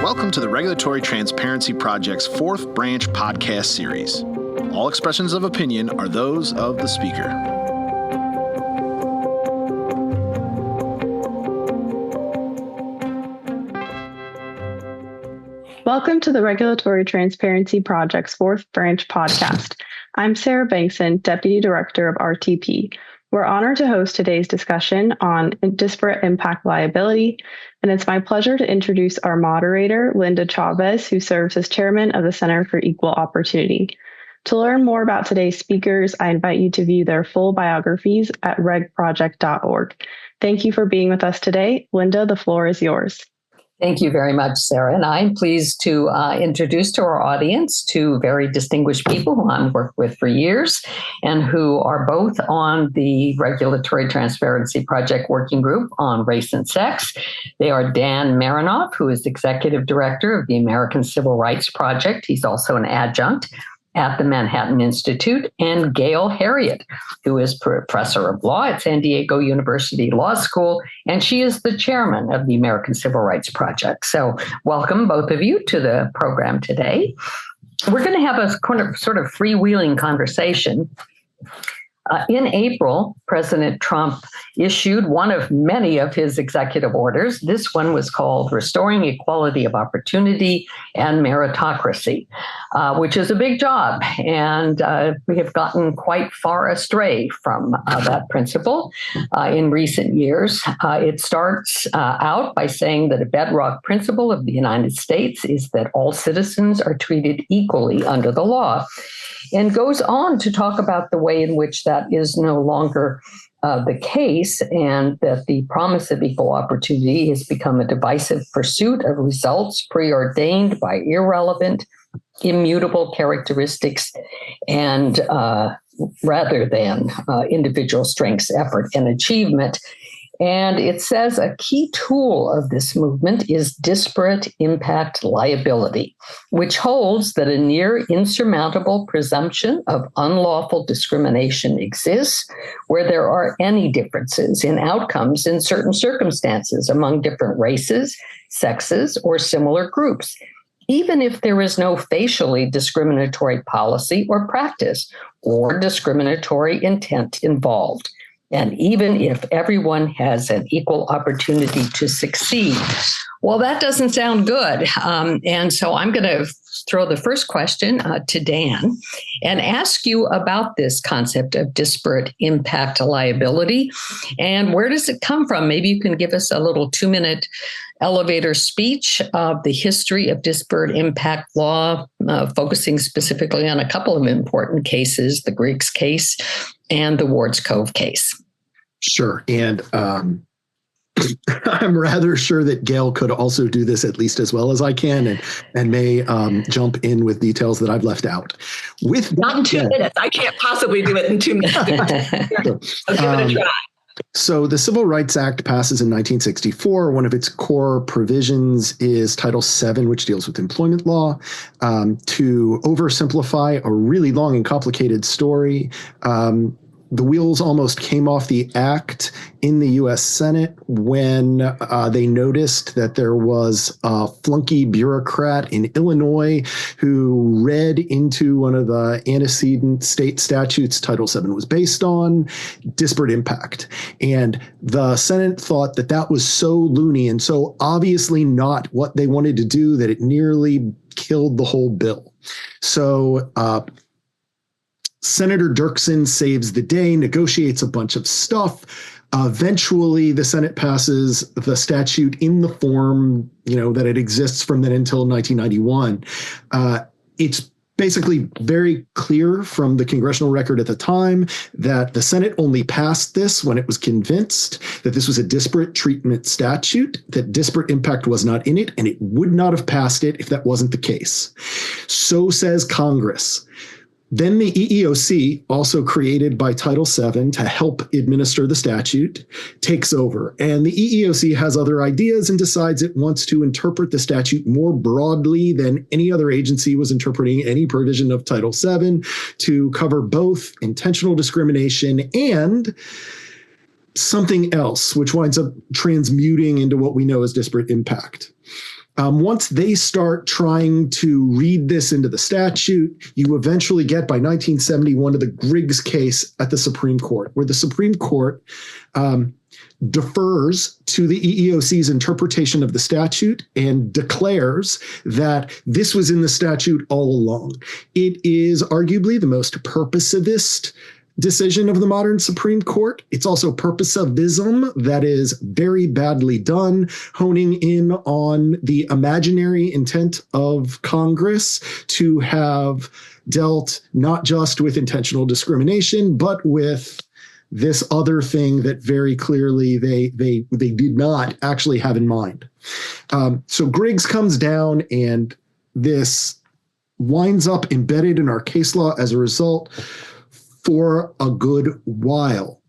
Welcome to the Regulatory Transparency Project's fourth branch podcast series. All expressions of opinion are those of the speaker. Welcome to the Regulatory Transparency Project's fourth branch podcast. I'm Sarah Bankson, Deputy Director of RTP. We're honored to host today's discussion on disparate impact liability, and it's my pleasure to introduce our moderator, Linda Chavez, who serves as Chairman of the Center for Equal Opportunity. To learn more about today's speakers, I invite you to view their full biographies at regproject.org. Thank you for being with us today. Linda, the floor is yours. Thank you very much, Sarah. And I'm pleased to introduce to our audience two very distinguished people who I've worked with for years and who are both on the Regulatory Transparency Project Working Group on Race and Sex. They are Dan Marinoff, who is Executive Director of the American Civil Rights Project. He's also an adjunct at the Manhattan Institute, and Gail Harriet, who is professor of law at San Diego University Law School, and she is the chairman of the American Civil Rights Project. So welcome, both of you, to the program today. We're going to have a sort of freewheeling conversation. In April, President Trump issued one of many of his executive orders. This one was called Restoring Equality of Opportunity and Meritocracy, which is a big job. And we have gotten quite far astray from that principle in recent years. It starts out by saying that a bedrock principle of the United States is that all citizens are treated equally under the law, and goes on to talk about the way in which that is no longer the case, and that the promise of equal opportunity has become a divisive pursuit of results preordained by irrelevant, immutable characteristics, and rather than individual strengths, effort, and achievement. And it says a key tool of this movement is disparate impact liability, which holds that a near insurmountable presumption of unlawful discrimination exists where there are any differences in outcomes in certain circumstances among different races, sexes, or similar groups, even if there is no facially discriminatory policy or practice or discriminatory intent involved, and even if everyone has an equal opportunity to succeed. Well, that doesn't sound good. And so I'm going to throw the first question to Dan and ask you about this concept of disparate impact liability, and where does it come from? Maybe you can give us a little 2-minute elevator speech of the history of disparate impact law, focusing specifically on a couple of important cases, the Griggs case and the Wards Cove case. Sure. And I'm rather sure that Gail could also do this at least as well as I can, and may jump in with details that I've left out. Not in 2 minutes. I can't possibly do it in 2 minutes. I'll give it a try. So the Civil Rights Act passes in 1964. One of its core provisions is Title VII, which deals with employment law. To oversimplify a really long and complicated story, the wheels almost came off the act in the U.S. Senate when they noticed that there was a flunky bureaucrat in Illinois who read into one of the antecedent state statutes Title VII was based on, disparate impact. And the Senate thought that that was so loony and so obviously not what they wanted to do that it nearly killed the whole bill. So Senator Dirksen saves the day, negotiates a bunch of stuff. Eventually, the Senate passes the statute in the form, that it exists from then until 1991. It's basically very clear from the congressional record at the time that the Senate only passed this when it was convinced that this was a disparate treatment statute, that disparate impact was not in it, and it would not have passed it if that wasn't the case. So says Congress. Then the EEOC, also created by Title VII to help administer the statute, takes over. And the EEOC has other ideas and decides it wants to interpret the statute more broadly than any other agency was interpreting any provision of Title VII to cover both intentional discrimination and something else, which winds up transmuting into what we know as disparate impact. Once they start trying to read this into the statute, you eventually get, by 1971, to the Griggs case at the Supreme Court, where the Supreme Court defers to the EEOC's interpretation of the statute and declares that this was in the statute all along. It is arguably the most purposivist decision of the modern Supreme Court. It's also purposivism that is very badly done, honing in on the imaginary intent of Congress to have dealt not just with intentional discrimination, but with this other thing that very clearly they did not actually have in mind. So Griggs comes down, and this winds up embedded in our case law as a result for a good while.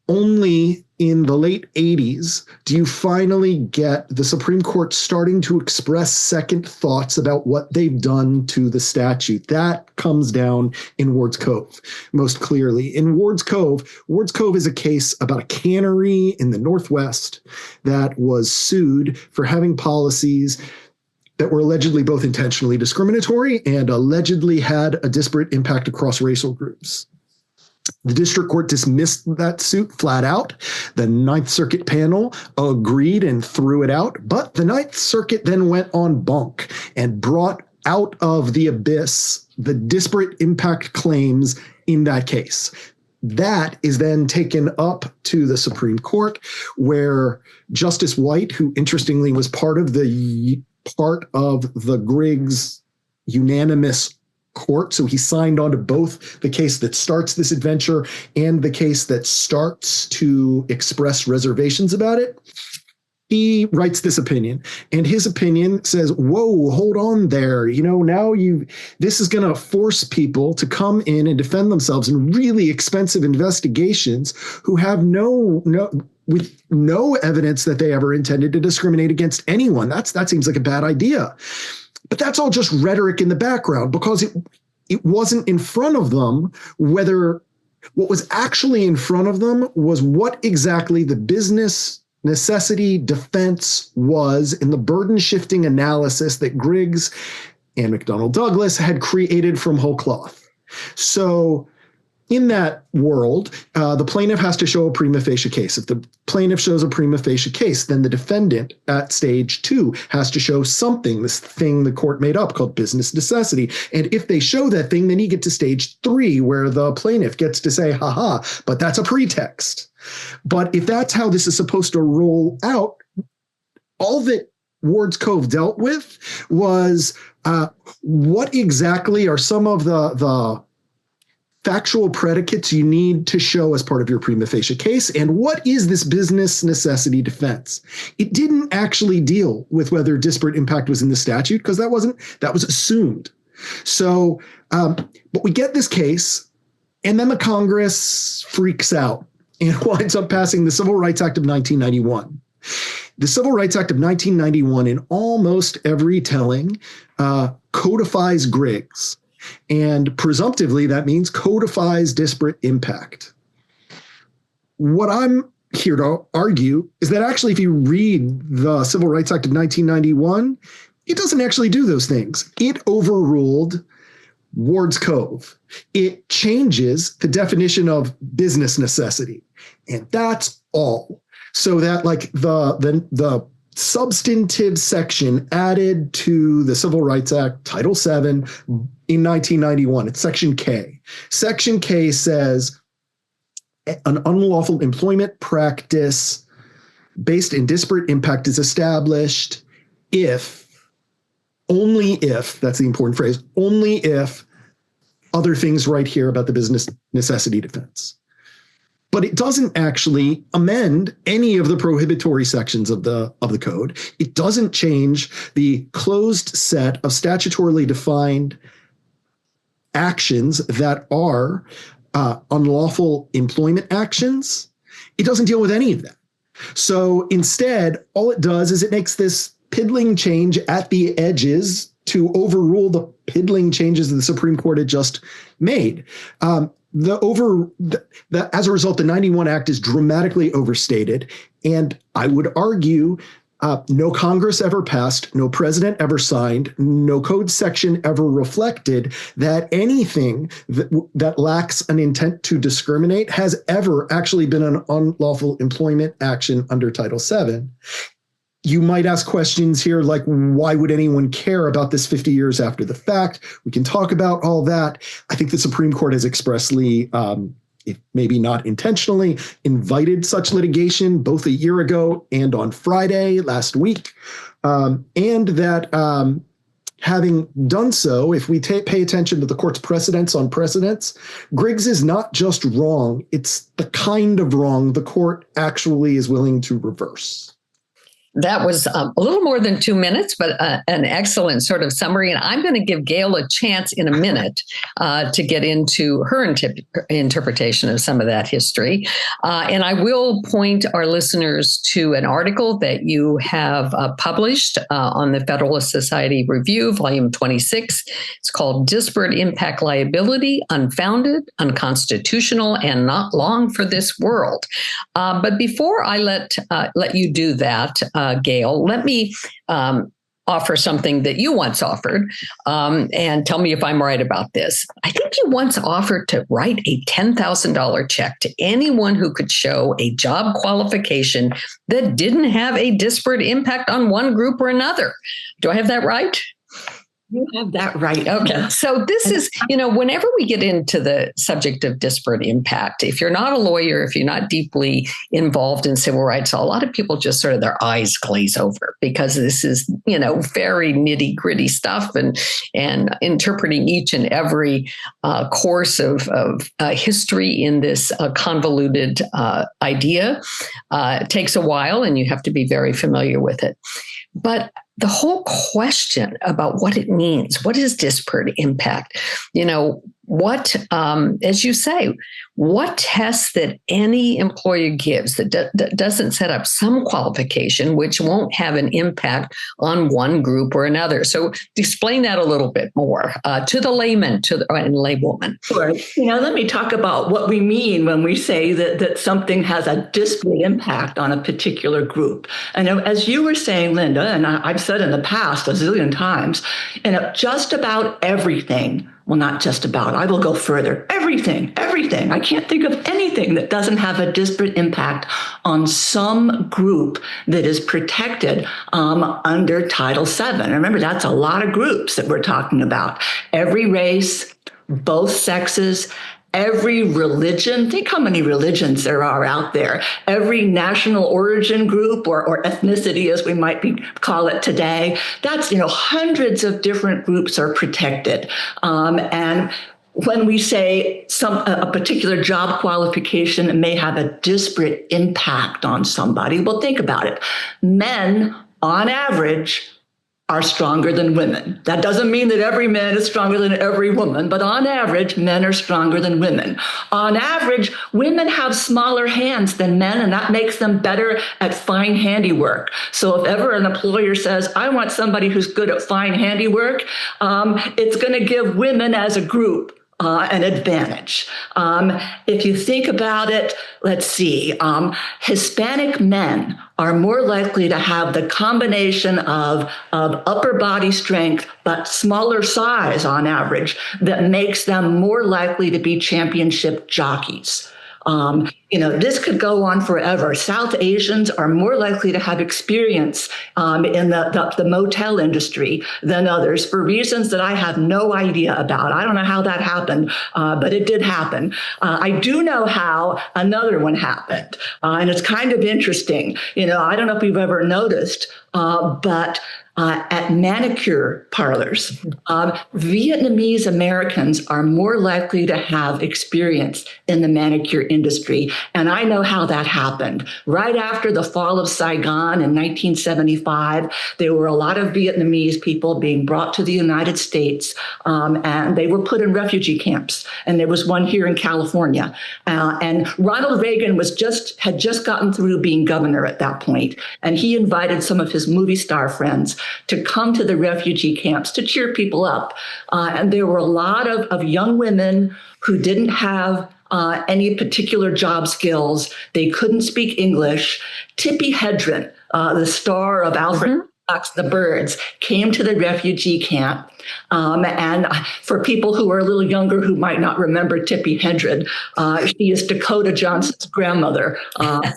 Only in the late 80s do you finally get the Supreme Court starting to express second thoughts about what they've done to the statute. That comes down in Wards Cove most clearly. In Wards Cove is a case about a cannery in the Northwest that was sued for having policies that were allegedly both intentionally discriminatory and allegedly had a disparate impact across racial groups. The district court dismissed that suit flat out. The Ninth Circuit panel agreed and threw it out. But the Ninth Circuit then went en banc and brought out of the abyss the disparate impact claims in that case. That is then taken up to the Supreme Court, where Justice White, who interestingly was part of the Griggs unanimous court, so he signed on to both the case that starts this adventure and the case that starts to express reservations about it. He writes this opinion, and his opinion says, whoa, hold on there. Now this is going to force people to come in and defend themselves in really expensive investigations who have with no evidence that they ever intended to discriminate against anyone. That seems like a bad idea. But that's all just rhetoric in the background, because it wasn't in front of them whether what was actually in front of them was what exactly the business necessity defense was in the burden shifting analysis that Griggs and McDonnell Douglas had created from whole cloth. So in that world, the plaintiff has to show a prima facie case. If the plaintiff shows a prima facie case, then the defendant at stage 2 has to show something, this thing the court made up called business necessity. And if they show that thing, then you get to stage 3, where the plaintiff gets to say, haha, but that's a pretext. But if that's how this is supposed to roll out, all that Wards Cove dealt with was what exactly are some of the factual predicates you need to show as part of your prima facie case, and what is this business necessity defense? It didn't actually deal with whether disparate impact was in the statute, because that was assumed. So, but we get this case, and then the Congress freaks out and winds up passing the Civil Rights Act of 1991. The Civil Rights Act of 1991, in almost every telling, codifies Griggs. And presumptively, that means codifies disparate impact. What I'm here to argue is that actually, if you read the Civil Rights Act of 1991, it doesn't actually do those things. It overruled Wards Cove. It changes the definition of business necessity. And that's all. So that the substantive section added to the Civil Rights Act, Title VII, in 1991. It's Section K. Section K says an unlawful employment practice based in disparate impact is established only if, that's the important phrase, only if other things right here about the business necessity defense. But it doesn't actually amend any of the prohibitory sections of the code. It doesn't change the closed set of statutorily defined actions that are unlawful employment actions. It doesn't deal with any of that. So instead, all it does is it makes this piddling change at the edges to overrule the piddling changes that the Supreme Court had just made. As a result, the 91 Act is dramatically overstated. And I would argue No Congress ever passed, no president ever signed, no code section ever reflected that anything that lacks an intent to discriminate has ever actually been an unlawful employment action under Title VII. You might ask questions here like, why would anyone care about this 50 years after the fact? We can talk about all that. I think the Supreme Court has expressly if maybe not intentionally, invited such litigation both a year ago and on Friday last week. And that having done so, if we pay attention to the court's precedents on precedents, Griggs is not just wrong. It's the kind of wrong the court actually is willing to reverse. That was a little more than 2 minutes, but an excellent sort of summary. And I'm going to give Gail a chance in a minute to get into her interpretation of some of that history. And I will point our listeners to an article that you have published on the Federalist Society Review, volume 26. It's called Disparate Impact Liability, Unfounded, Unconstitutional, and Not Long for This World. But before I let you do that, Gail, let me offer something that you once offered, and tell me if I'm right about this. I think you once offered to write a $10,000 check to anyone who could show a job qualification that didn't have a disparate impact on one group or another. Do I have that right? You have that right. Okay. So this is, whenever we get into the subject of disparate impact, if you're not a lawyer, if you're not deeply involved in civil rights, a lot of people just sort of their eyes glaze over because this is, very nitty gritty stuff and interpreting each and every course of history in this convoluted idea takes a while and you have to be very familiar with it. But the whole question about what it means, what is disparate impact? What, as you say, what tests that any employer gives that doesn't set up some qualification which won't have an impact on one group or another? So explain that a little bit more to the layman and laywoman. Sure. Let me talk about what we mean when we say that something has a disparate impact on a particular group. And as you were saying, Linda, and I've said in the past a zillion times, just about everything. Well, not just about, I will go further. Everything. I can't think of anything that doesn't have a disparate impact on some group that is protected under Title VII. And remember, that's a lot of groups that we're talking about. Every race, both sexes, every religion. Think how many religions there are out there. Every national origin group or ethnicity, as we might call it today. That's, hundreds of different groups are protected. And when we say a particular job qualification may have a disparate impact on somebody, well, think about it. Men, on average, are stronger than women. That doesn't mean that every man is stronger than every woman, but on average, men are stronger than women. On average, women have smaller hands than men, and that makes them better at fine handiwork. So if ever an employer says, I want somebody who's good at fine handiwork, it's going to give women as a group an advantage. If you think about it, let's see, Hispanic men are more likely to have the combination of upper body strength, but smaller size on average, that makes them more likely to be championship jockeys. This could go on forever. South Asians are more likely to have experience in the motel industry than others for reasons that I have no idea about. I don't know how that happened, but it did happen. I do know how another one happened, and it's kind of interesting. I don't know if you've ever noticed, but at manicure parlors, Vietnamese Americans are more likely to have experience in the manicure industry. And I know how that happened. Right after the fall of Saigon in 1975, there were a lot of Vietnamese people being brought to the United States, and they were put in refugee camps. And there was one here in California. And Ronald Reagan had just gotten through being governor at that point. And he invited some of his movie star friends to come to the refugee camps to cheer people up. And there were a lot of young women who didn't have any particular job skills. They couldn't speak English. Tippi Hedren, the star of Alfred Hitchcock's The Birds, came to the refugee camp. And for people who are a little younger who might not remember Tippi Hedren, she is Dakota Johnson's grandmother, mother.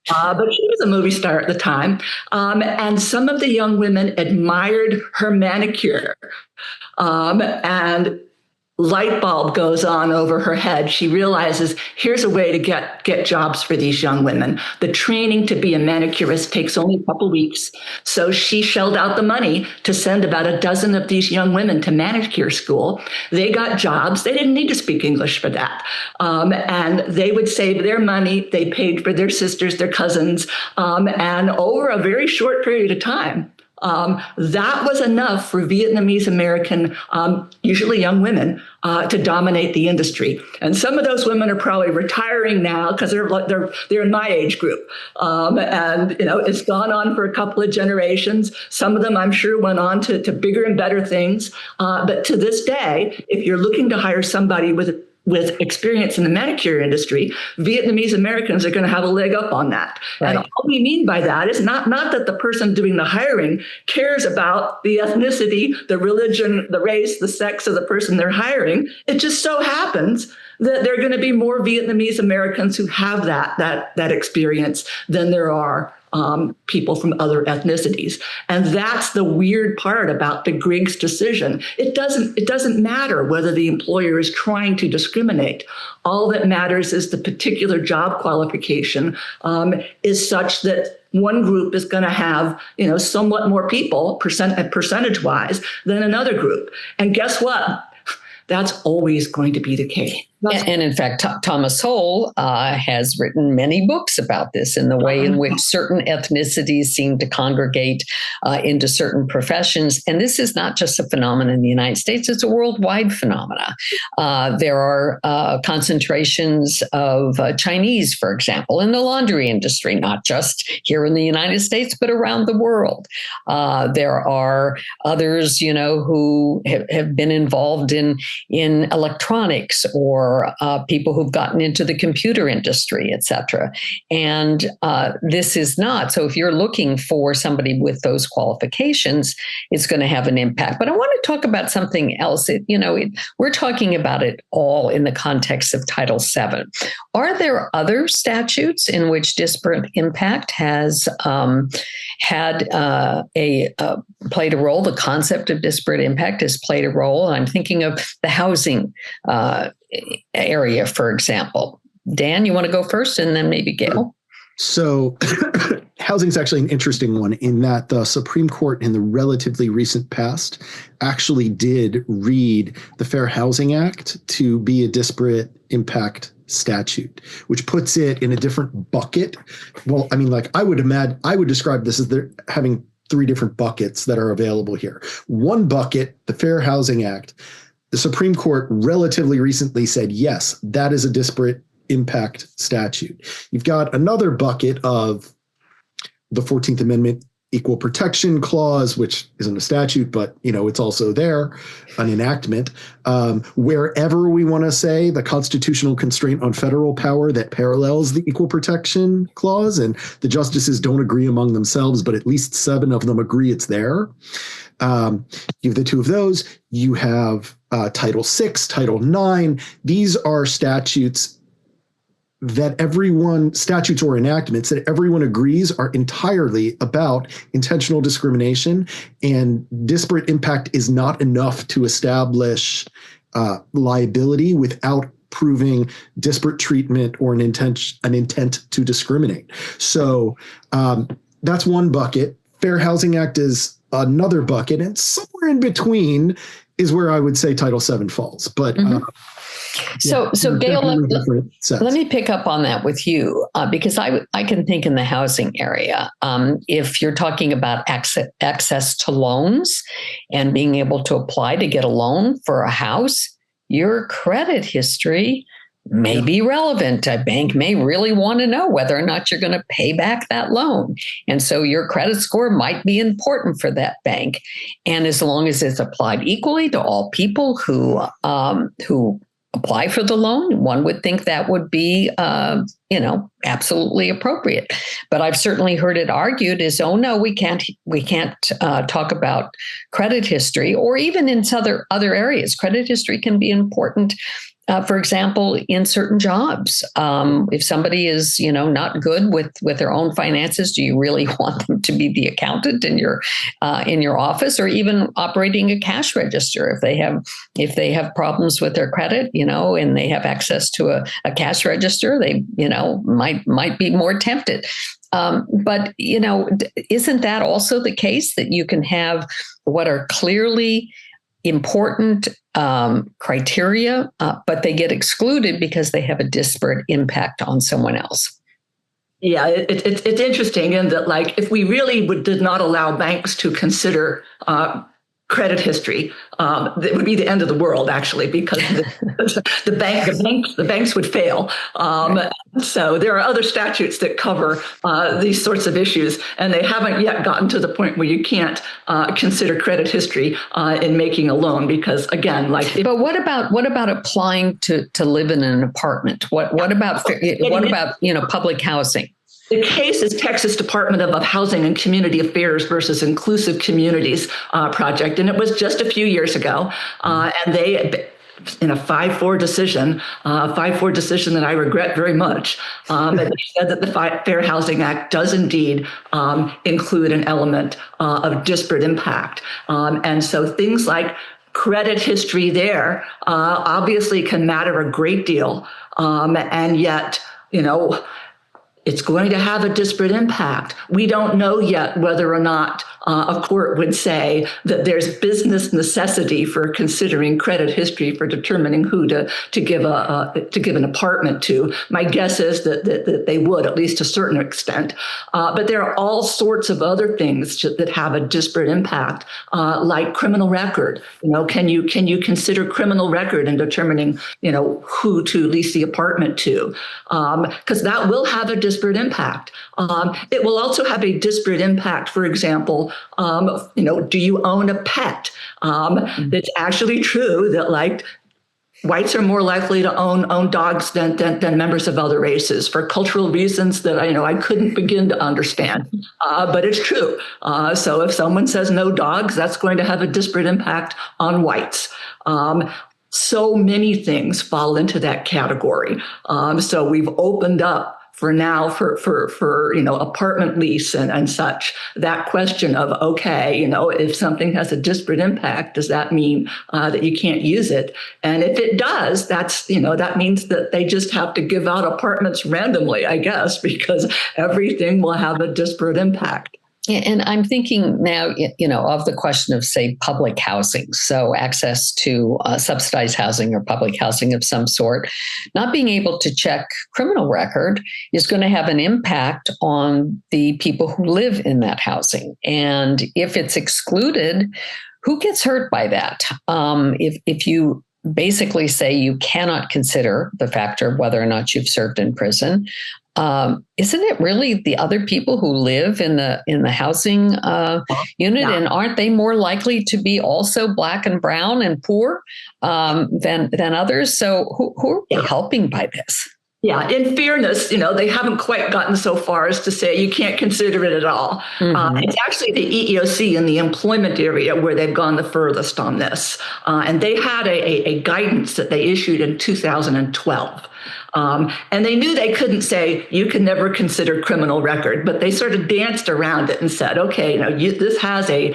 But she was a movie star at the time. And some of the young women admired her manicure. And light bulb goes on over her head. She realizes here's a way to get jobs for these young women. The training to be a manicurist takes only a couple weeks. So she shelled out the money to send about a dozen of these young women to manicure school. They got jobs. They didn't need to speak English for that. And they would save their money. They paid for their sisters, their cousins. And over a very short period of time, that was enough for Vietnamese American, usually young women, to dominate the industry. And some of those women are probably retiring now because they're in my age group. And it's gone on for a couple of generations. Some of them, I'm sure, went on to bigger and better things. But to this day, if you're looking to hire somebody with experience in the manicure industry, Vietnamese Americans are going to have a leg up on that. Right. And all we mean by that is not that the person doing the hiring cares about the ethnicity, the religion, the race, the sex of the person they're hiring. It just so happens that there are going to be more Vietnamese Americans who have that experience than there are people from other ethnicities. And that's the weird part about the Griggs decision. It doesn't matter whether the employer is trying to discriminate. All that matters is the particular job qualification is such that one group is going to have, somewhat more people percentage-wise than another group. And guess what? That's always going to be the case. And in fact, Thomas Sowell has written many books about this and the way in which certain ethnicities seem to congregate into certain professions. And this is not just a phenomenon in the United States, it's a worldwide phenomena. There are concentrations of Chinese, for example, in the laundry industry, not just here in the United States, but around the world. There are others, who have been involved in electronics or people who've gotten into the computer industry, et cetera. And this is not. So if you're looking for somebody with those qualifications, it's going to have an impact. But I want to talk about something else. We're talking about it all in the context of Title VII. Are there other statutes in which disparate impact has played a role? The concept of disparate impact has played a role. I'm thinking of the housing area, for example. Dan, you want to go first and then maybe Gail? So housing is actually an interesting one in that the Supreme Court in the relatively recent past actually did read the Fair Housing Act to be a disparate impact statute, which puts it in a different bucket. Well, I would describe this as they're having three different buckets that are available here. One bucket, the Fair Housing Act, the Supreme Court relatively recently said, yes, that is a disparate impact statute. You've got another bucket of the 14th Amendment Equal Protection Clause, which isn't a statute, but it's also there, an enactment. Wherever we want to say the constitutional constraint on federal power that parallels the Equal Protection Clause, and the justices don't agree among themselves, but at least 7 of them agree it's there. You have the two of those. You have Title VI, Title IX. These are statutes or enactments that everyone agrees are entirely about intentional discrimination, and disparate impact is not enough to establish liability without proving disparate treatment or an intent to discriminate. So that's one bucket. Fair Housing Act is another bucket, and somewhere in between is where I would say Title VII falls. But So Gail, let me pick up on that with you because I can think in the housing area, if you're talking about access to loans and being able to apply to get a loan for a house, your credit history may be relevant. A bank may really want to know whether or not you're going to pay back that loan. And so your credit score might be important for that bank. And as long as it's applied equally to all people who apply for the loan. One would think that would be, absolutely appropriate. But I've certainly heard it argued as, oh no, we can't talk about credit history, or even in other areas. Credit history can be important. For example, in certain jobs, if somebody is, not good with their own finances, do you really want them to be the accountant in your office, or even operating a cash register? If they have problems with their credit, and they have access to a cash register, they, might be more tempted. But isn't that also the case, that you can have what are clearly important criteria, but they get excluded because they have a disparate impact on someone else? Yeah, it's interesting in that, like, if we really did not allow banks to consider credit history, that would be the end of the world, actually, because the banks would fail. So there are other statutes that cover these sorts of issues, and they haven't yet gotten to the point where you can't consider credit history in making a loan, because, again, But what about applying to live in an apartment? What about public housing? The case is Texas Department of Housing and Community Affairs versus Inclusive Communities project. And it was just a few years ago. And they, in a 5-4 decision that I regret very much, they said that the Fair Housing Act does indeed include an element of disparate impact. And so things like credit history there obviously can matter a great deal. And yet, it's going to have a disparate impact. We don't know yet whether or not a court would say that there's business necessity for considering credit history for determining who to give an apartment to. My guess is that they would, at least to a certain extent. But there are all sorts of other things that have a disparate impact, like criminal record. Can you consider criminal record in determining who to lease the apartment to? Because that will have a disparate impact. It will also have a disparate impact, for example, do you own a pet? It's actually true that, whites are more likely to own dogs than members of other races, for cultural reasons that I couldn't begin to understand. But it's true. So if someone says no dogs, that's going to have a disparate impact on whites. So many things fall into that category. So we've opened up for now for apartment lease and such, that question of, okay, if something has a disparate impact, does that mean that you can't use it? And if it does, that means that they just have to give out apartments randomly, I guess, because everything will have a disparate impact. And I'm thinking now, of the question of, say, public housing. So access to subsidized housing or public housing of some sort. Not being able to check criminal record is going to have an impact on the people who live in that housing. And if it's excluded, who gets hurt by that? If you basically say you cannot consider the factor of whether or not you've served in prison, isn't it really the other people who live in the housing unit? Yeah. And aren't they more likely to be also Black and brown and poor than others? So who are we helping by this? Yeah, in fairness, they haven't quite gotten so far as to say you can't consider it at all. Mm-hmm. It's actually the EEOC in the employment area where they've gone the furthest on this. And they had a guidance that they issued in 2012. And they knew they couldn't say you can never consider criminal record, but they sort of danced around it and said, okay, this has a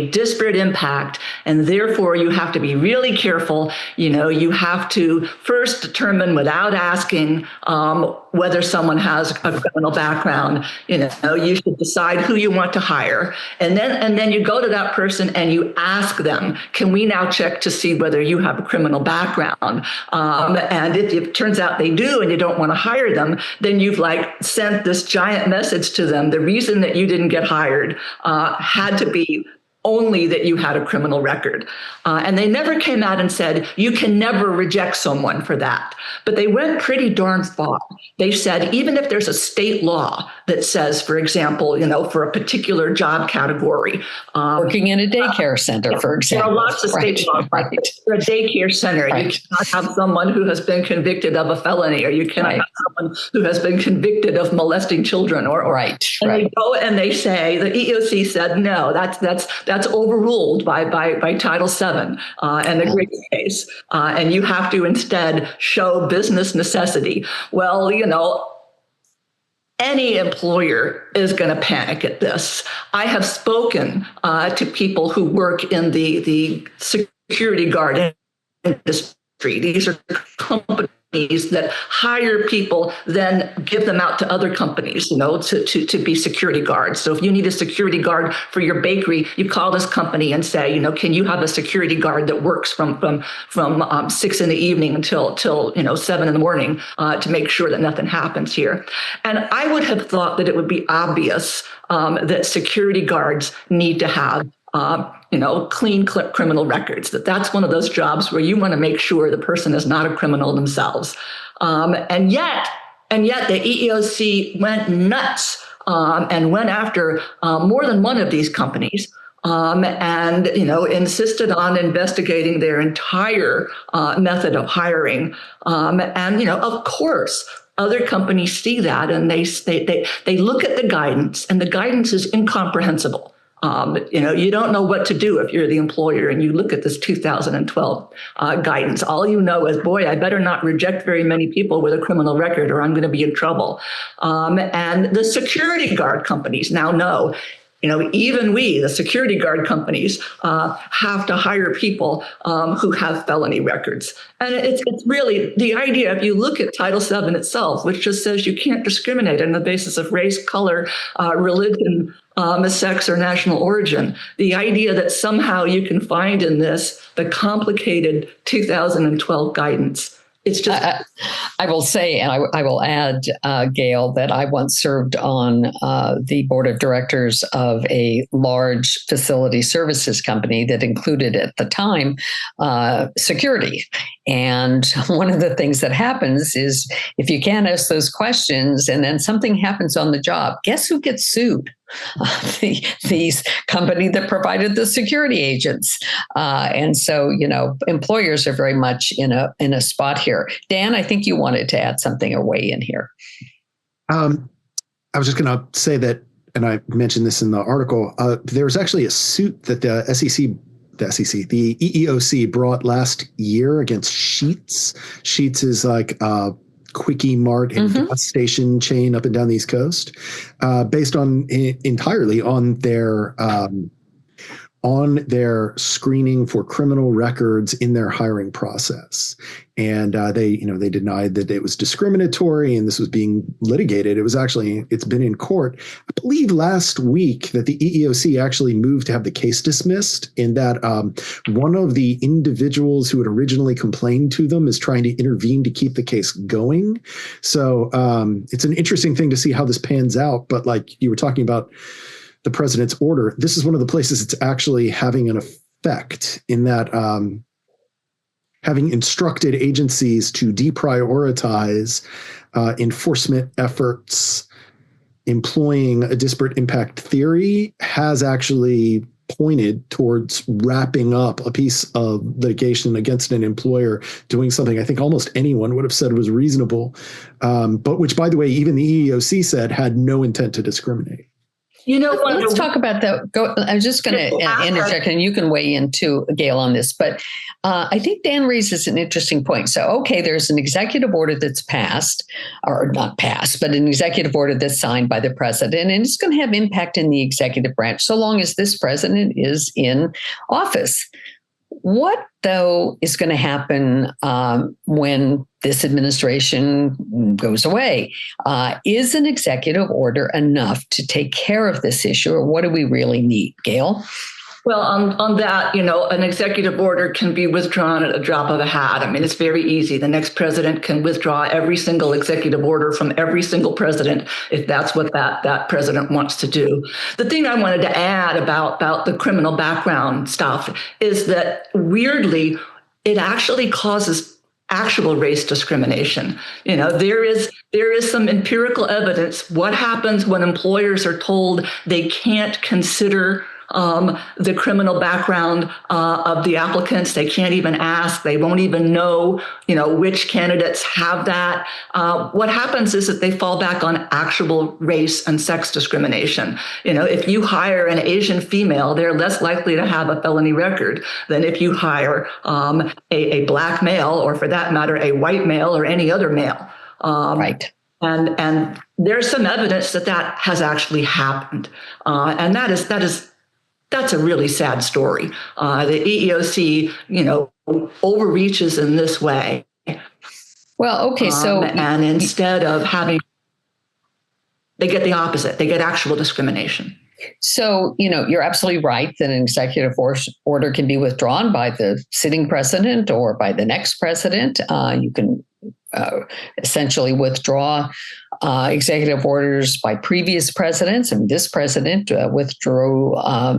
disparate impact, and therefore you have to be really careful. You have to first determine without asking whether someone has a criminal background. You should decide who you want to hire, and then you go to that person and you ask them, can we now check to see whether you have a criminal background? And if it turns out they do, and you don't want to hire them, then you've sent this giant message to them. The reason that you didn't get hired had to be only that you had a criminal record. And they never came out and said, you can never reject someone for that. But they went pretty darn far. They said, even if there's a state law that says, for example, for a particular job category. Working in a daycare center, for example. There are lots of state laws. Right. For a daycare center, you cannot have someone who has been convicted of a felony, or you cannot have someone who has been convicted of molesting children. They go and they say, the EEOC said, no, that's overruled by Title VII and the Griggs case. And you have to instead show business necessity. Well, any employer is going to panic at this. I have spoken to people who work in the security guard industry. These are companies that hire people, then give them out to other companies, to be security guards. So if you need a security guard for your bakery, you call this company and say, can you have a security guard that works from 6 in the evening until 7 in the morning to make sure that nothing happens here. And I would have thought that it would be obvious that security guards need to have clean criminal records, that's one of those jobs where you want to make sure the person is not a criminal themselves. And yet the EEOC went nuts and went after more than one of these companies and insisted on investigating their entire method of hiring. And of course, other companies see that and they look at the guidance, and the guidance is incomprehensible. You don't know what to do if you're the employer and you look at this 2012 guidance. All you know is, boy, I better not reject very many people with a criminal record or I'm going to be in trouble. And the security guard companies now know, even we, the security guard companies, have to hire people who have felony records. And it's really the idea, if you look at Title VII itself, which just says you can't discriminate on the basis of race, color, religion, sex, or national origin, the idea that somehow you can find in this the complicated 2012 guidance. It's just. I will say, and I will add, Gail, that I once served on the board of directors of a large facility services company that included at the time security. And one of the things that happens is if you can't ask those questions and then something happens on the job, guess who gets sued? The company that provided the security agents. And so, employers are very much in a spot here. Dan, I think you wanted to add something or weigh in here. I was just going to say that, and I mentioned this in the article, there was actually a suit that the EEOC brought last year against Sheetz. Sheetz is like Quickie Mart and gas station chain up and down the East Coast, based on entirely on their screening for criminal records in their hiring process. And they denied that it was discriminatory and this was being litigated. It's been in court. I believe last week that the EEOC actually moved to have the case dismissed, in that one of the individuals who had originally complained to them is trying to intervene to keep the case going. So it's an interesting thing to see how this pans out. But like you were talking about, the president's order, this is one of the places it's actually having an effect, in that having instructed agencies to deprioritize enforcement efforts, employing a disparate impact theory has actually pointed towards wrapping up a piece of litigation against an employer doing something I think almost anyone would have said was reasonable, but which, by the way, even the EEOC said had no intent to discriminate. Let's talk about that. I was just going to interject, and you can weigh in too, Gail, on this. But I think Dan raises an interesting point. So, okay, there's an executive order that's passed, or not passed, but an executive order that's signed by the president, and it's going to have impact in the executive branch so long as this president is in office. What, though, is going to happen when this administration goes away? Is an executive order enough to take care of this issue, or what do we really need, Gail? Well, on that, an executive order can be withdrawn at a drop of a hat. I mean, it's very easy. The next president can withdraw every single executive order from every single president if that's what that president wants to do. The thing I wanted to add about the criminal background stuff is that weirdly, it actually causes actual race discrimination. There is some empirical evidence. What happens when employers are told they can't consider the criminal background of the applicants? They can't even ask. They won't even know, which candidates have that. What happens is that they fall back on actual race and sex discrimination. If you hire an Asian female, they're less likely to have a felony record than if you hire a black male, or for that matter, a white male or any other male. Right. And there's some evidence that has actually happened, and that's a really sad story. The EEOC, overreaches in this way. Well, okay, so and instead of having, they get the opposite. They get actual discrimination. So, you're absolutely right that an executive order can be withdrawn by the sitting president or by the next president. You can essentially withdraw executive orders by previous presidents. And this president withdrew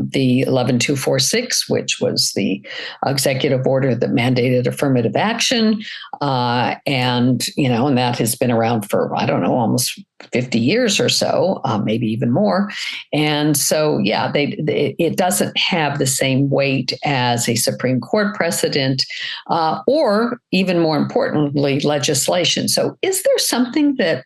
the 11246, which was the executive order that mandated affirmative action. And that has been around for, almost 50 years or so, maybe even more. And so, it doesn't have the same weight as a Supreme Court precedent, or even more importantly, legislation. So is there something that,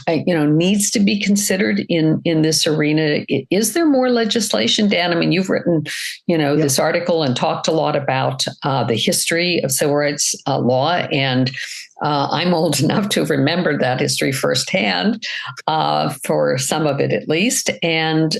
needs to be considered in this arena? Is there more legislation, Dan? I mean, you've written, this article and talked a lot about the history of civil rights law, and I'm old enough to remember that history firsthand, for some of it at least. And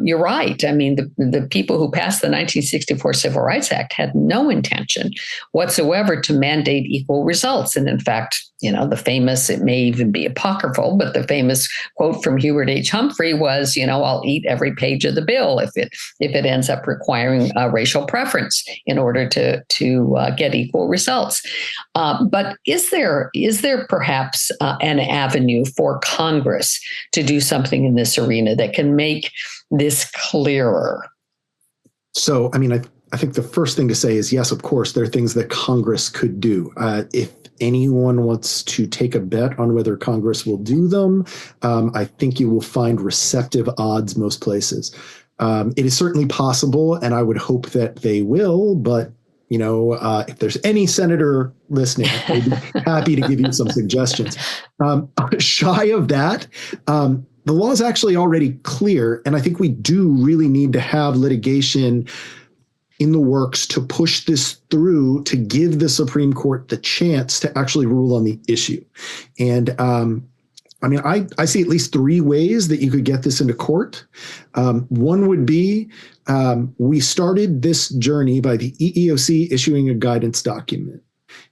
you're right. I mean, the people who passed the 1964 Civil Rights Act had no intention whatsoever to mandate equal results. And in fact, the famous, it may even be apocryphal, but the famous quote from Hubert H. Humphrey was, I'll eat every page of the bill if it ends up requiring racial preference in order to get equal results. But is there perhaps an avenue for Congress to do something in this arena that can make this clearer? So, I think the first thing to say is, yes, of course, there are things that Congress could do. If anyone wants to take a bet on whether Congress will do them, I think you will find receptive odds most places. It is certainly possible, and I would hope that they will, but if there's any senator listening, I'd be happy to give you some suggestions. Shy of that, the law is actually already clear, and I think we do really need to have litigation in the works to push this through to give the Supreme Court the chance to actually rule on the issue. And I see at least three ways that you could get this into court. One would be we started this journey by the EEOC issuing a guidance document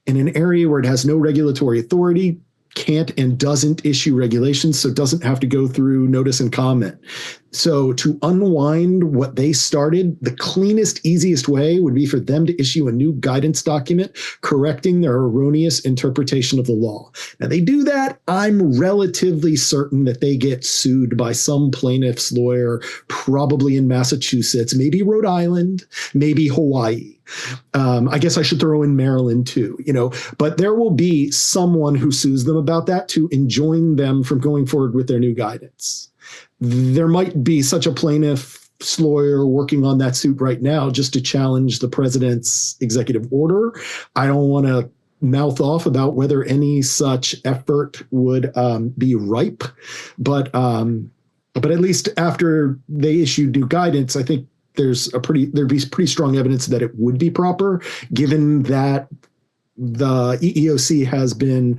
in an area where it has no regulatory authority, can't and doesn't issue regulations, so it doesn't have to go through notice and comment. So to unwind what they started, the cleanest, easiest way would be for them to issue a new guidance document correcting their erroneous interpretation of the law. Now they do that, I'm relatively certain that they get sued by some plaintiff's lawyer, probably in Massachusetts, maybe Rhode Island, maybe Hawaii. I guess I should throw in Maryland too, but there will be someone who sues them about that to enjoin them from going forward with their new guidance. There might be such a plaintiff's lawyer working on that suit right now just to challenge the president's executive order. I don't want to mouth off about whether any such effort would be ripe, but at least after they issued new guidance, I think there'd be pretty strong evidence that it would be proper, given that the EEOC has been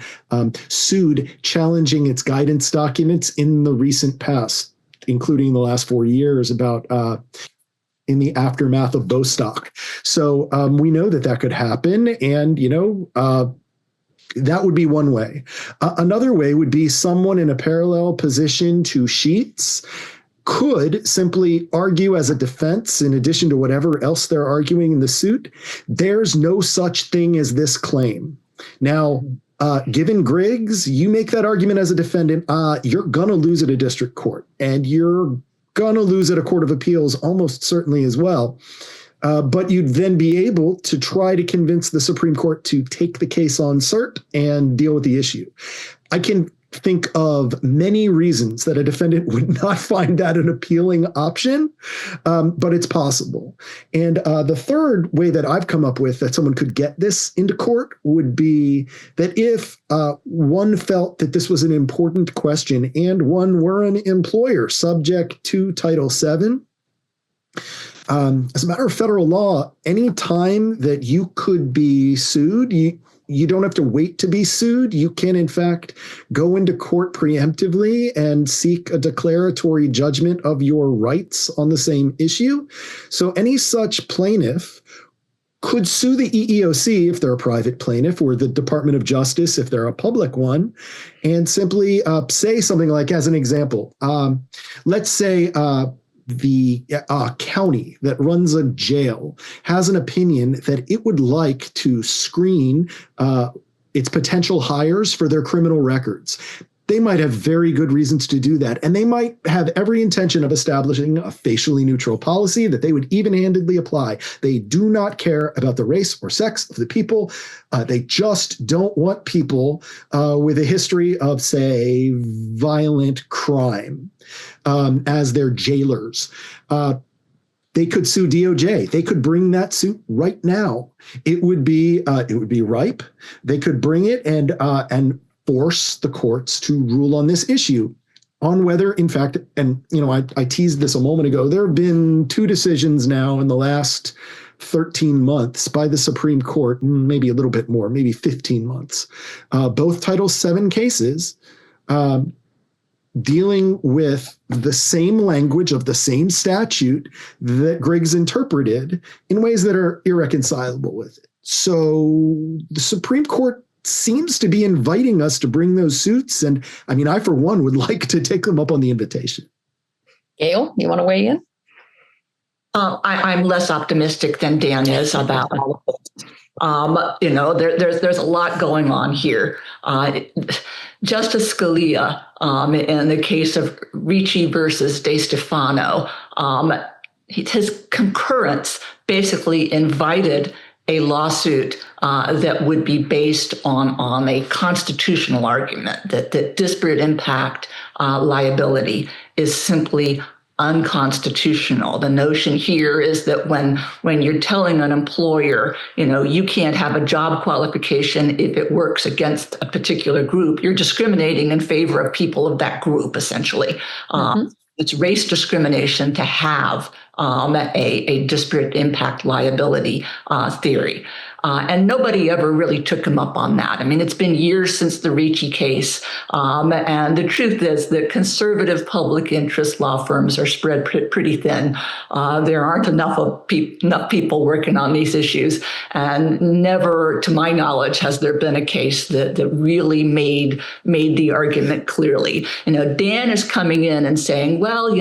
sued challenging its guidance documents in the recent past, including the last 4 years about in the aftermath of Bostock. So we know that could happen. And, that would be one way. Another way would be someone in a parallel position to Sheets could simply argue as a defense, in addition to whatever else they're arguing in the suit, there's no such thing as this claim. Now, given Griggs, you make that argument as a defendant, you're going to lose at a district court, and you're going to lose at a court of appeals almost certainly as well. But you'd then be able to try to convince the Supreme Court to take the case on cert and deal with the issue. I can think of many reasons that a defendant would not find that an appealing option, but it's possible. And the third way that I've come up with that someone could get this into court would be that if one felt that this was an important question and one were an employer subject to Title VII, as a matter of federal law, any time that you could be sued, you don't have to wait to be sued. You can, in fact, go into court preemptively and seek a declaratory judgment of your rights on the same issue. So any such plaintiff could sue the EEOC if they're a private plaintiff, or the Department of Justice if they're a public one, and simply say something like, as an example, let's say the county that runs a jail has an opinion that it would like to screen its potential hires for their criminal records. They might have very good reasons to do that, and they might have every intention of establishing a facially neutral policy that they would even-handedly apply. They do not care about the race or sex of the people. They just don't want people with a history of, say, violent crime as their jailers. They could sue DOJ. They could bring that suit right now. It would be ripe. They could bring it and force the courts to rule on this issue, on whether, in fact, and I teased this a moment ago, there have been 2 decisions now in the last 13 months by the Supreme Court, maybe a little bit more, maybe 15 months, both Title VII cases dealing with the same language of the same statute that Griggs interpreted in ways that are irreconcilable with it. So the Supreme Court seems to be inviting us to bring those suits. And I mean, I, for one, would like to take them up on the invitation. Gail, you want to weigh in? I'm less optimistic than Dan is about all of it. There's a lot going on here. Justice Scalia, in the case of Ricci versus De Stefano, his concurrence basically invited a lawsuit that would be based on a constitutional argument that disparate impact liability is simply unconstitutional. The notion here is that when you're telling an employer, you can't have a job qualification if it works against a particular group, you're discriminating in favor of people of that group, essentially. It's race discrimination to have a disparate impact liability theory. And nobody ever really took him up on that. I mean, it's been years since the Ricci case. And the truth is that conservative public interest law firms are spread pretty thin. There aren't enough people working on these issues. And never, to my knowledge, has there been a case that really made the argument clearly. Dan is coming in and saying, well,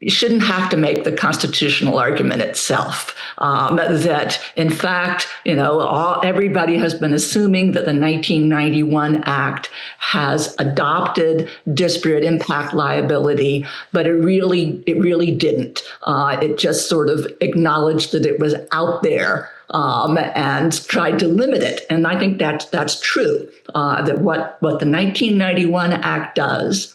you shouldn't have to make the constitutional argument itself. That, in fact, everybody has been assuming that the 1991 Act has adopted disparate impact liability, but it really didn't. It just sort of acknowledged that it was out there and tried to limit it. And I think that's true. That what the 1991 Act does.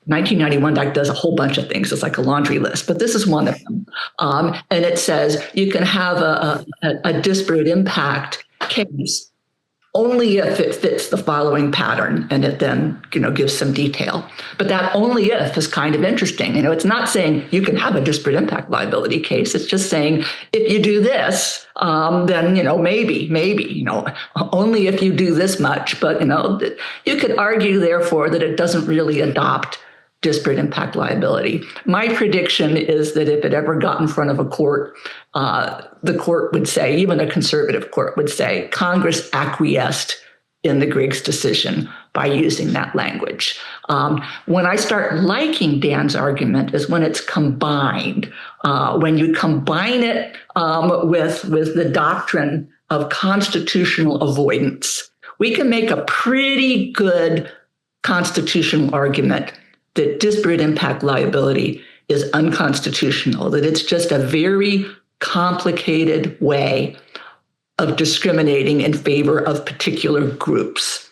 1991 Act does a whole bunch of things. It's like a laundry list, but this is one of them. And it says you can have a disparate impact case only if it fits the following pattern, and it then gives some detail. But that only if is kind of interesting. It's not saying you can have a disparate impact liability case. It's just saying if you do this, then maybe only if you do this much. But you could argue therefore that it doesn't really adopt disparate impact liability. My prediction is that if it ever got in front of a court, the court would say, even a conservative court would say, Congress acquiesced in the Griggs decision by using that language. When I start liking Dan's argument is when it's combined. When you combine it with the doctrine of constitutional avoidance, we can make a pretty good constitutional argument that disparate impact liability is unconstitutional, that it's just a very complicated way of discriminating in favor of particular groups.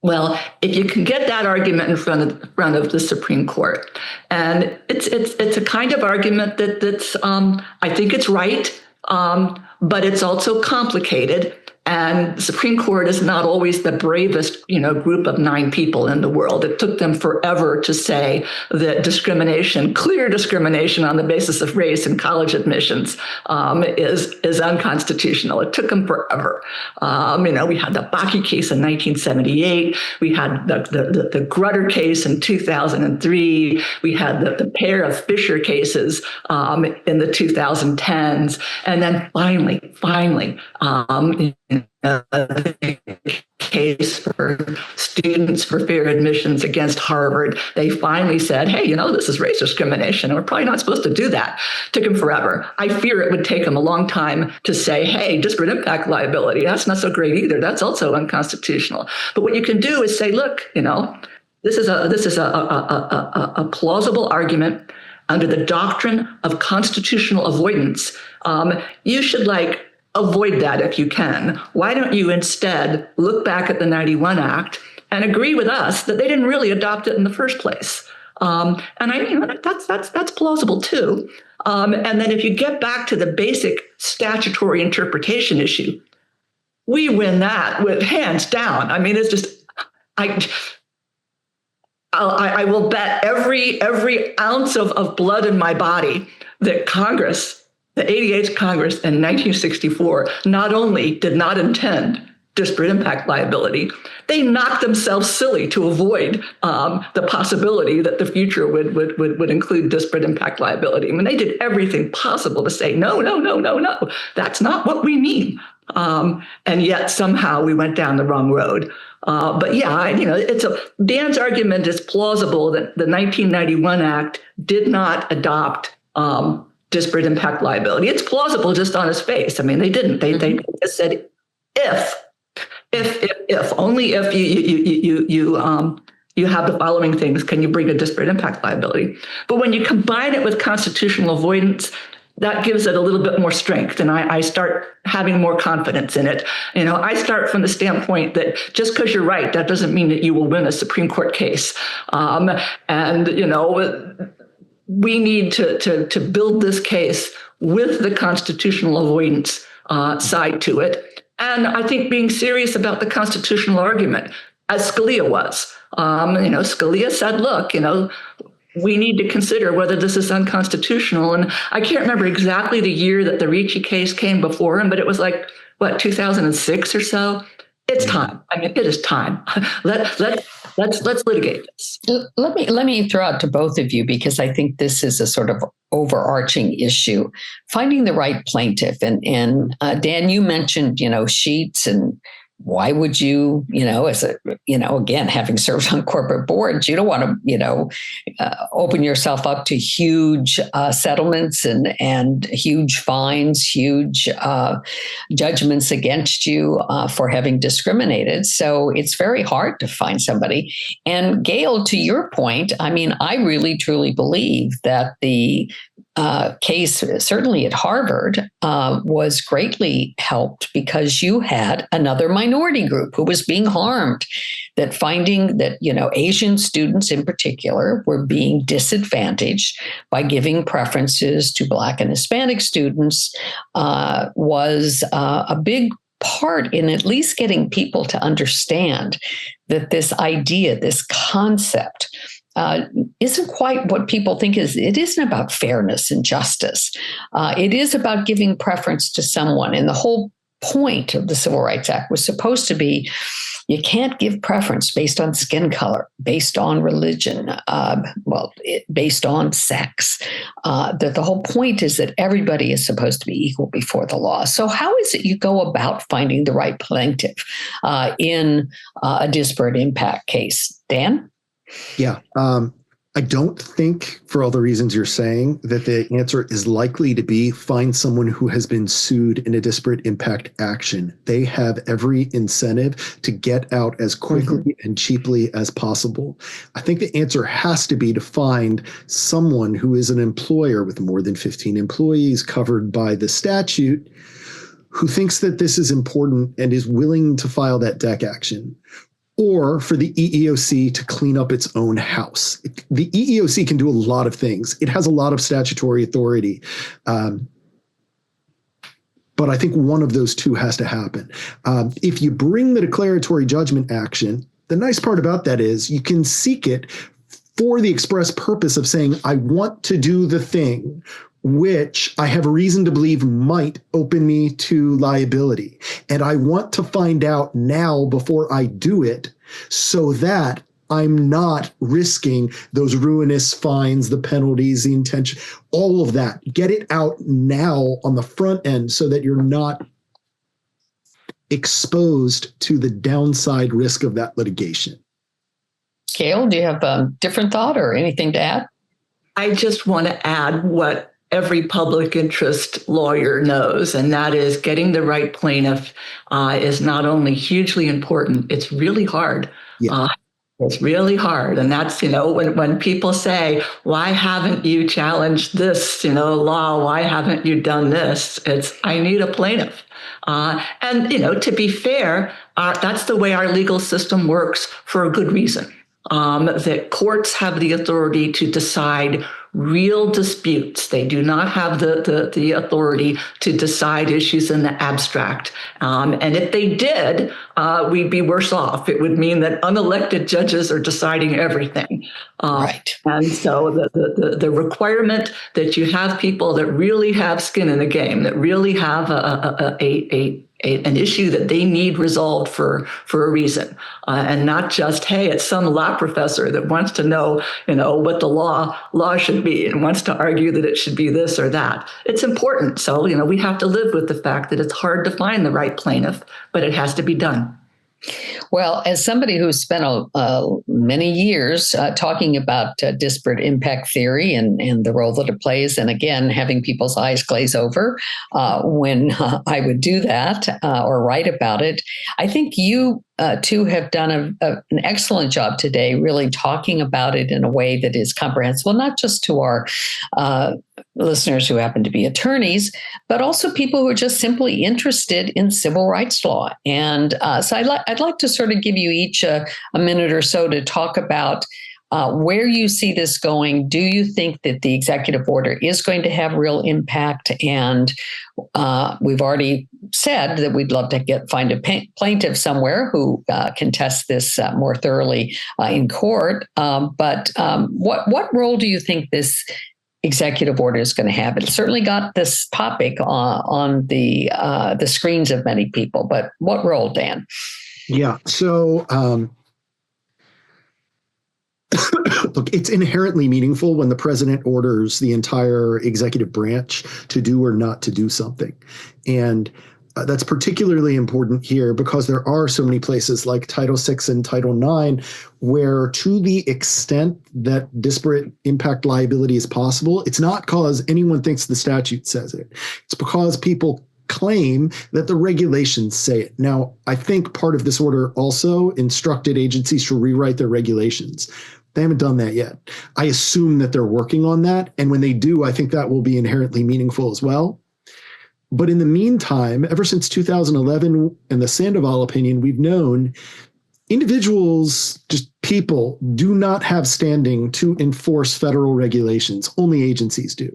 Well, if you can get that argument in front of the Supreme Court, and it's a kind of argument that's I think it's right, but it's also complicated. And the Supreme Court is not always the bravest, group of 9 people in the world. It took them forever to say that clear discrimination on the basis of race in college admissions is unconstitutional. It took them forever. We had the Bakke case in 1978. We had the Grutter case in 2003. We had the pair of Fisher cases in the 2010s. And then finally, the case for students for fair admissions against Harvard, they finally said, hey, this is race discrimination, and we're probably not supposed to do that. Took them forever. I fear it would take them a long time to say, hey, disparate impact liability, that's not so great either. That's also unconstitutional. But what you can do is say, look, this is a plausible argument under the doctrine of constitutional avoidance. You should avoid that if you can. Why don't you instead look back at the 91 Act and agree with us that they didn't really adopt it in the first place? And that's plausible too. And then if you get back to the basic statutory interpretation issue, we win that with hands down. I mean, it's just, I will bet every ounce of blood in my body that the 88th Congress in 1964 not only did not intend disparate impact liability, they knocked themselves silly to avoid the possibility that the future would include disparate impact liability. I mean, they did everything possible to say, no, that's not what we mean. And yet somehow we went down the wrong road. But yeah, Dan's argument is plausible that the 1991 Act did not adopt disparate impact liability. It's plausible just on its face. I mean, they didn't. They just said if only if you have the following things, can you bring a disparate impact liability? But when you combine it with constitutional avoidance, that gives it a little bit more strength, and I start having more confidence in it. I start from the standpoint that just because you're right, that doesn't mean that you will win a Supreme Court case. We need to build this case with the constitutional avoidance side to it. And I think being serious about the constitutional argument, as Scalia was. Scalia said, look, we need to consider whether this is unconstitutional. And I can't remember exactly the year that the Ricci case came before him, but it was 2006 or so. It's time. I mean, it is time. Let's litigate this. Let me throw out to both of you, because I think this is a sort of overarching issue, finding the right plaintiff. And Dan, you mentioned, sheets, and why would you, again, having served on corporate boards, you don't want to, open yourself up to huge settlements and huge fines, huge judgments against you for having discriminated. So it's very hard to find somebody. And Gail, to your point, I mean, I really, truly believe that the case, certainly at Harvard, was greatly helped because you had another minority group who was being harmed, that finding that, Asian students in particular were being disadvantaged by giving preferences to Black and Hispanic students was a big part in at least getting people to understand that this idea, this concept, isn't quite what people think is. It isn't about fairness and justice. It is about giving preference to someone. And the whole point of the Civil Rights Act was supposed to be you can't give preference based on skin color, based on religion, based on sex. That the whole point is that everybody is supposed to be equal before the law. So how is it you go about finding the right plaintiff in a disparate impact case? Dan? Yeah. I don't think, for all the reasons you're saying, that the answer is likely to be find someone who has been sued in a disparate impact action. They have every incentive to get out as quickly and cheaply as possible. I think the answer has to be to find someone who is an employer with more than 15 employees covered by the statute, who thinks that this is important and is willing to file that DEC action. Or for the EEOC to clean up its own house. The EEOC can do a lot of things. It has a lot of statutory authority. But I think one of those two has to happen. If you bring the declaratory judgment action, the nice part about that is you can seek it for the express purpose of saying, I want to do the thing which I have a reason to believe might open me to liability. And I want to find out now before I do it so that I'm not risking those ruinous fines, the penalties, the intention, all of that. Get it out now on the front end so that you're not exposed to the downside risk of that litigation. Gail, do you have a different thought or anything to add? I just want to add what every public interest lawyer knows, and that is getting the right plaintiff is not only hugely important, it's really hard. Yeah. It's really hard. And that's, when people say, why haven't you challenged this, law? Why haven't you done this? It's, I need a plaintiff. And to be fair, that's the way our legal system works for a good reason. That courts have the authority to decide real disputes. They do not have the authority to decide issues in the abstract. And if they did, we'd be worse off. It would mean that unelected judges are deciding everything. Right. And so the requirement that you have people that really have skin in the game, that really have an issue that they need resolved for a reason, and not just, hey, it's some law professor that wants to know, what the law should be and wants to argue that it should be this or that. It's important. So, we have to live with the fact that it's hard to find the right plaintiff, but it has to be done. Well, as somebody who's spent many years talking about disparate impact theory and the role that it plays, and again, having people's eyes glaze over when I would do that or write about it, I think you two have done an excellent job today, really talking about it in a way that is comprehensible, not just to our listeners who happen to be attorneys, but also people who are just simply interested in civil rights law. And so I'd like to sort of give you each a minute or so to talk about where you see this going. Do you think that the executive order is going to have real impact? And we've already said that we'd love to find a plaintiff somewhere who can test this more thoroughly in court. But what role do you think this executive order is going to have? It certainly got this topic on the screens of many people, but what role, Dan? Yeah. So, look, it's inherently meaningful when the president orders the entire executive branch to do or not to do something. And that's particularly important here because there are so many places like Title VI and Title IX where, to the extent that disparate impact liability is possible, it's not because anyone thinks the statute says it. It's because people claim that the regulations say it. Now, I think part of this order also instructed agencies to rewrite their regulations. They haven't done that yet. I assume that they're working on that. And when they do, I think that will be inherently meaningful as well. But in the meantime, ever since 2011 and the Sandoval opinion, we've known individuals, just people, do not have standing to enforce federal regulations. Only agencies do.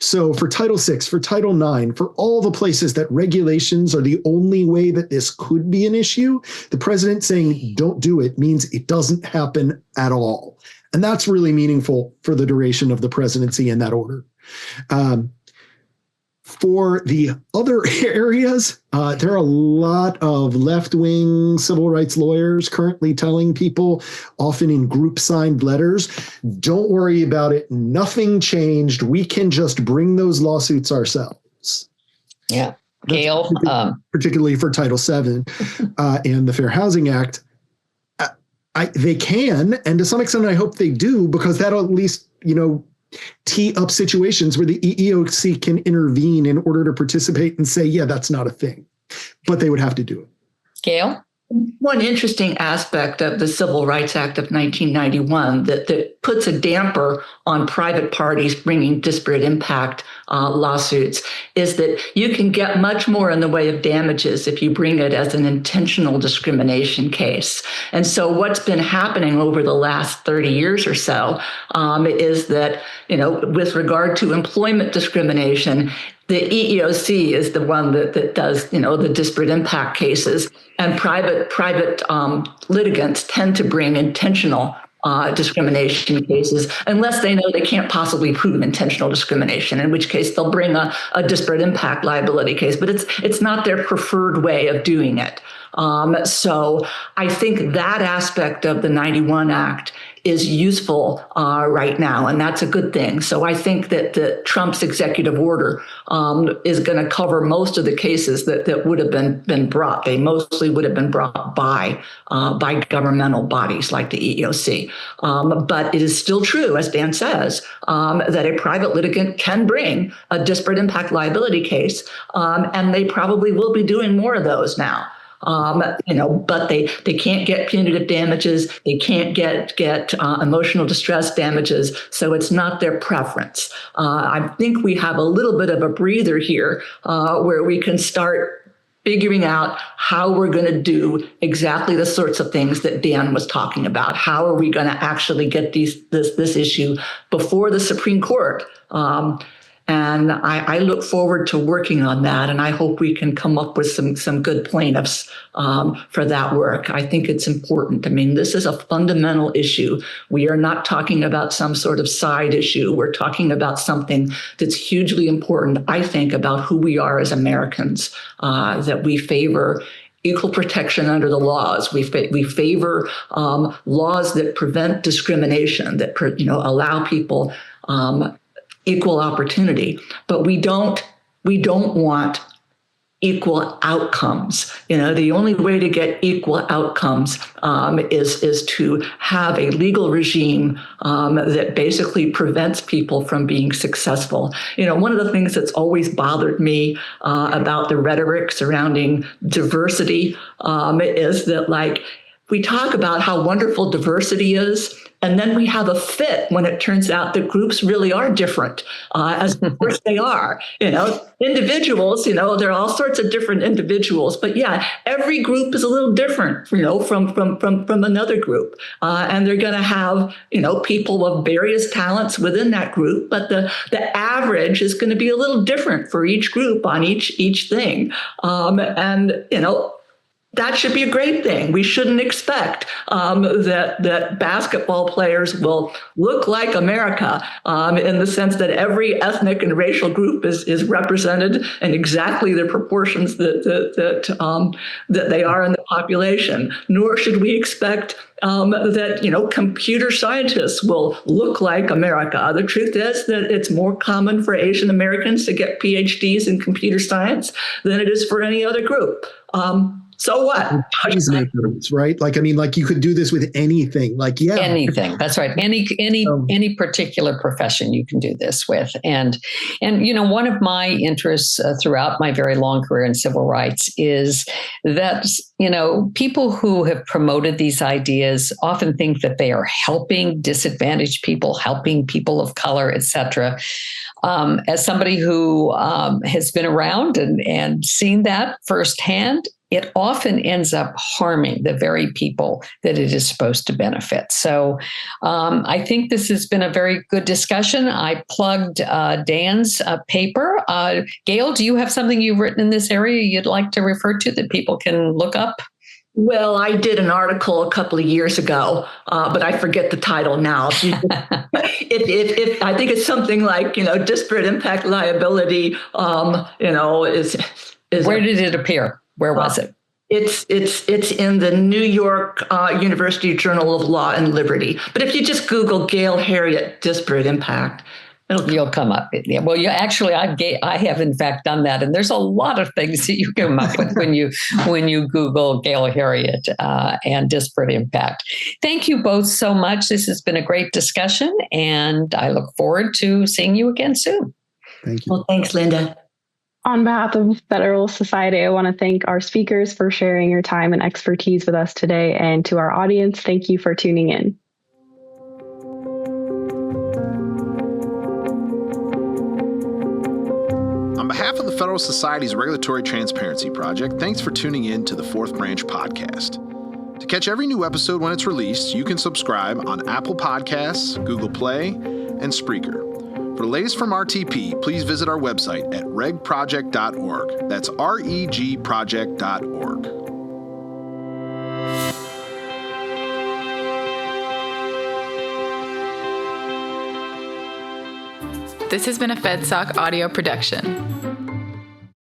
So for Title VI, for Title IX, for all the places that regulations are the only way that this could be an issue, the president saying don't do it means it doesn't happen at all. And that's really meaningful for the duration of the presidency and that order. For the other areas, there are a lot of left-wing civil rights lawyers currently telling people, often in group-signed letters, don't worry about it. Nothing changed. We can just bring those lawsuits ourselves. Yeah. Gail, particularly for Title VII and the Fair Housing Act, they can, and to some extent, I hope they do, because that'll at least, tee up situations where the EEOC can intervene in order to participate and say, yeah, that's not a thing. But they would have to do it. Gail? One interesting aspect of the Civil Rights Act of 1991 that puts a damper on private parties bringing disparate impact lawsuits is that you can get much more in the way of damages if you bring it as an intentional discrimination case. And so what's been happening over the last 30 years or so is that, with regard to employment discrimination, the EEOC is the one that does, the disparate impact cases, and private litigants tend to bring intentional discrimination cases unless they know they can't possibly prove intentional discrimination, in which case they'll bring a disparate impact liability case, but it's not their preferred way of doing it. So I think that aspect of the 91 Act is useful right now, and that's a good thing. So I think that Trump's executive order is going to cover most of the cases that would have been brought. They mostly would have been brought by governmental bodies like the EEOC. But it is still true, as Dan says, that a private litigant can bring a disparate impact liability case, and they probably will be doing more of those now. But they can't get punitive damages. They can't get emotional distress damages. So it's not their preference. I think we have a little bit of a breather here where we can start figuring out how we're going to do exactly the sorts of things that Dan was talking about. How are we going to actually get this issue before the Supreme Court? And I look forward to working on that, and I hope we can come up with some good plaintiffs for that work. I think it's important. I mean, this is a fundamental issue. We are not talking about some sort of side issue. We're talking about something that's hugely important, I think, about who we are as Americans, that we favor equal protection under the laws. We favor laws that prevent discrimination, that allow people equal opportunity, but we don't want equal outcomes. The only way to get equal outcomes is to have a legal regime that basically prevents people from being successful. One of the things that's always bothered me about the rhetoric surrounding diversity is that, we talk about how wonderful diversity is, and then we have a fit when it turns out that groups really are different, as of course they are. Individuals, there are all sorts of different individuals, but yeah, every group is a little different, from another group, and they're going to have, people of various talents within that group, but the average is going to be a little different for each group on each thing, that should be a great thing. We shouldn't expect that basketball players will look like America in the sense that every ethnic and racial group is represented in exactly the proportions that they are in the population. Nor should we expect that computer scientists will look like America. The truth is that it's more common for Asian Americans to get PhDs in computer science than it is for any other group. So what? Right? You could do this with anything. Anything. That's right. Any particular profession you can do this with. And one of my interests throughout my very long career in civil rights is that, people who have promoted these ideas often think that they are helping disadvantaged people, helping people of color, et cetera. As somebody who has been around and seen that firsthand, it often ends up harming the very people that it is supposed to benefit. So I think this has been a very good discussion. I plugged Dan's paper. Gail, do you have something you've written in this area you'd like to refer to that people can look up? Well, I did an article a couple of years ago, but I forget the title now. If I think it's something like, disparate impact liability, is Where did it appear? Where was it? It's in the New York University Journal of Law and Liberty. But if you just Google Gail Harriet disparate impact, you'll come up. Yeah. Well, I have in fact done that, and there's a lot of things that you come up with when you Google Gail Harriet and disparate impact. Thank you both so much. This has been a great discussion, and I look forward to seeing you again soon. Thank you. Well, thanks, Linda. On behalf of Federalist Society, I want to thank our speakers for sharing your time and expertise with us today, and to our audience, thank you for tuning in. On behalf of the Federal Society's Regulatory Transparency Project, thanks for tuning in to the Fourth Branch podcast. To catch every new episode when it's released, you can subscribe on Apple Podcasts, Google Play, and Spreaker. For the latest from RTP, please visit our website at regproject.org. That's regproject.org. This has been a FedSoc audio production.